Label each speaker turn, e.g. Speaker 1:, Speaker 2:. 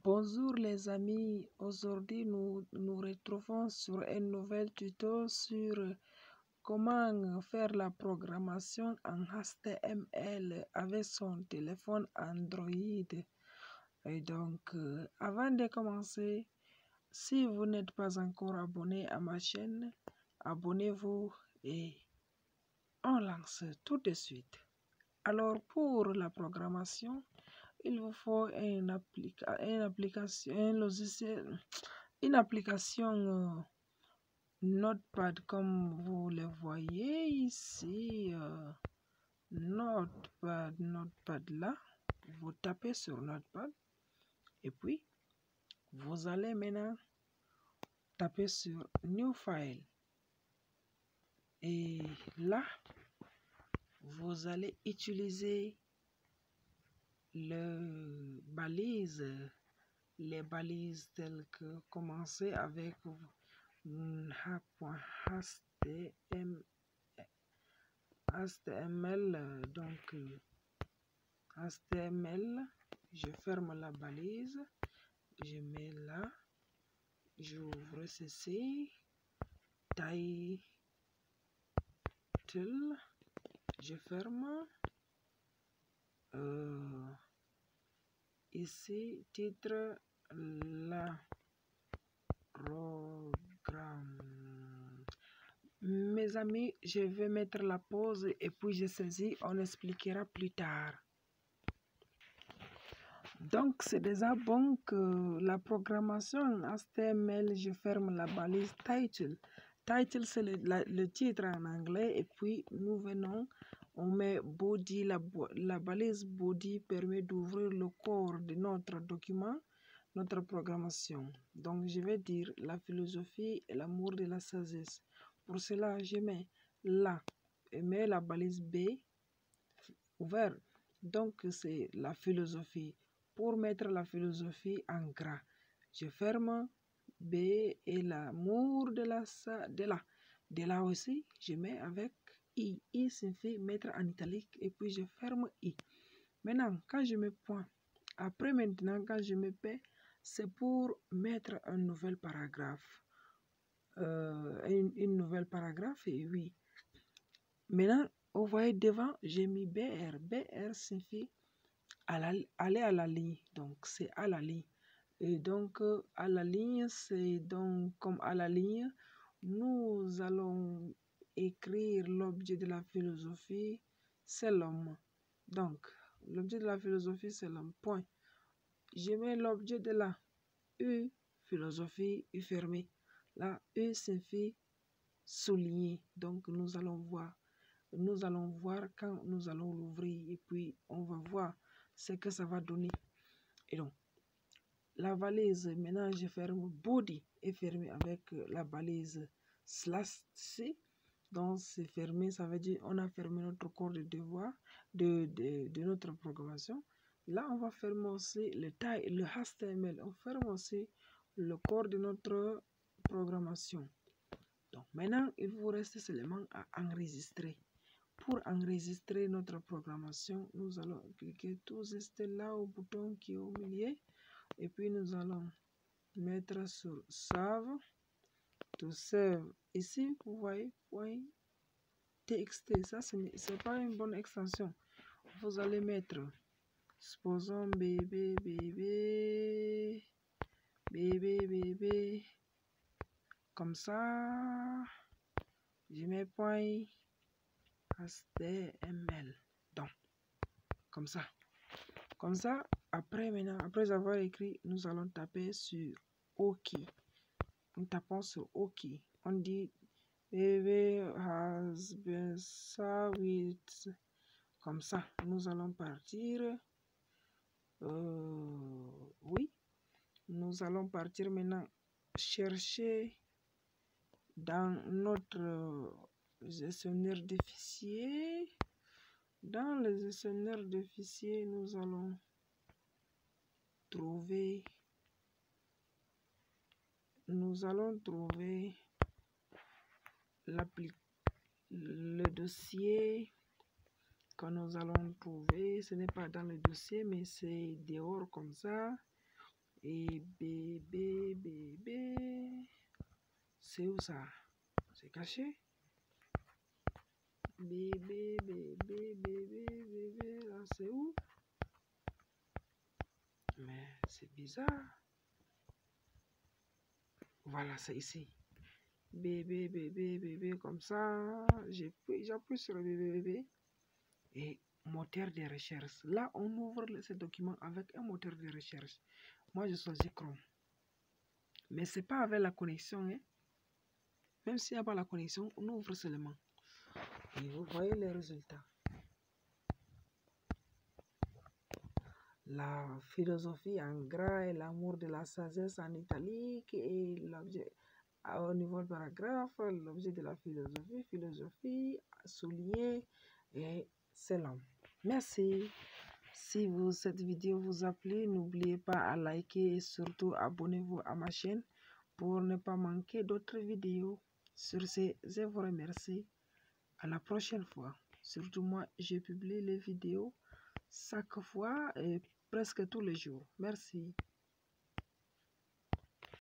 Speaker 1: Bonjour les amis, aujourd'hui nous retrouvons sur un nouvel tuto sur comment faire la programmation en HTML avec son téléphone Android. Et donc, avant de commencer, si vous n'êtes pas encore abonné à ma chaîne, abonnez-vous et on lance tout de suite. Alors, pour la programmation, il vous faut une application Notepad comme vous le voyez ici. Notepad là. Vous tapez sur Notepad et puis vous allez maintenant taper sur New File. Et là, vous allez utiliser les balises telles que commencer avec HTML, donc HTML, je ferme la balise, je mets là, j'ouvre ceci, title, je ferme, ici titre, la programme. Mes amis, je vais mettre la pause et puis je saisis, on expliquera plus tard. Donc c'est déjà bon que la programmation HTML, je ferme la balise title. Title c'est le titre en anglais et puis nous venons, on met body, la balise body permet d'ouvrir le corps de notre document, notre programmation. Donc je vais dire la philosophie et l'amour de la sagesse. Pour cela, je mets là et mets la balise B ouverte. Donc, c'est la philosophie. Pour mettre la philosophie en gras, je ferme B et l'amour de là aussi, je mets avec I. I signifie mettre en italique et puis je ferme I. Maintenant, quand je mets point, après maintenant, quand je mets P, c'est pour mettre un nouvel paragraphe. Une nouvelle paragraphe et oui. Maintenant, vous voyez devant, j'ai mis BR. BR signifie aller à la ligne. Donc, c'est à la ligne. Et donc, à la ligne, c'est donc comme à la ligne, nous allons écrire l'objet de la philosophie, c'est l'homme. Donc, l'objet de la philosophie, c'est l'homme. Point. Je mets l'objet de la U, philosophie, U fermé. Là, U signifie souligner. Donc, nous allons voir quand nous allons l'ouvrir et puis on va voir ce que ça va donner. Et donc, la balise, maintenant, je ferme body est fermé avec la balise slash C. Donc, c'est fermé, ça veut dire on a fermé notre corps de devoir de notre programmation. Là, on va fermer aussi le HTML. On ferme aussi le corps de notre programmation. Donc, maintenant, il vous reste seulement à enregistrer. Pour enregistrer notre programmation, nous allons cliquer tout juste là au bouton qui est au milieu. Et puis, nous allons mettre sur Save. To save. Ici, vous voyez, .txt. Ça, ce n'est pas une bonne extension. Vous allez mettre, supposons bébé. Comme ça, je mets point HTML. Donc, comme ça. Après avoir écrit, nous allons taper sur OK. Nous tapons sur OK. On dit baby has been saved. Comme ça, nous allons partir. Oui, nous allons partir maintenant chercher dans notre gestionnaire de fichiers. Dans le gestionnaire de fichiers, nous allons trouver le dossier que nous allons trouver. Ce n'est pas dans le dossier, mais c'est dehors comme ça. Et bébé. C'est où ça? C'est caché? Bébé, là, c'est où? Mais c'est bizarre. Voilà, c'est ici. Bébé, comme ça. J'appuie sur le bébé. Et moteur de recherche. Là, on ouvre ce document avec un moteur de recherche. Moi, je choisis Chrome. Mais c'est pas avec la connexion. Hein? Même s'il n'y a pas la connexion, on ouvre seulement. Et vous voyez les résultats. La philosophie en gras et l'amour de la sagesse en italique et l'objet au niveau du paragraphe, l'objet de la philosophie souligné et c'est l'homme. Merci. Si cette vidéo vous a plu, n'oubliez pas à liker et surtout abonnez-vous à ma chaîne pour ne pas manquer d'autres vidéos. Sur ce, je vous remercie. À la prochaine fois. Surtout moi, je publie les vidéos chaque fois et presque tous les jours. Merci.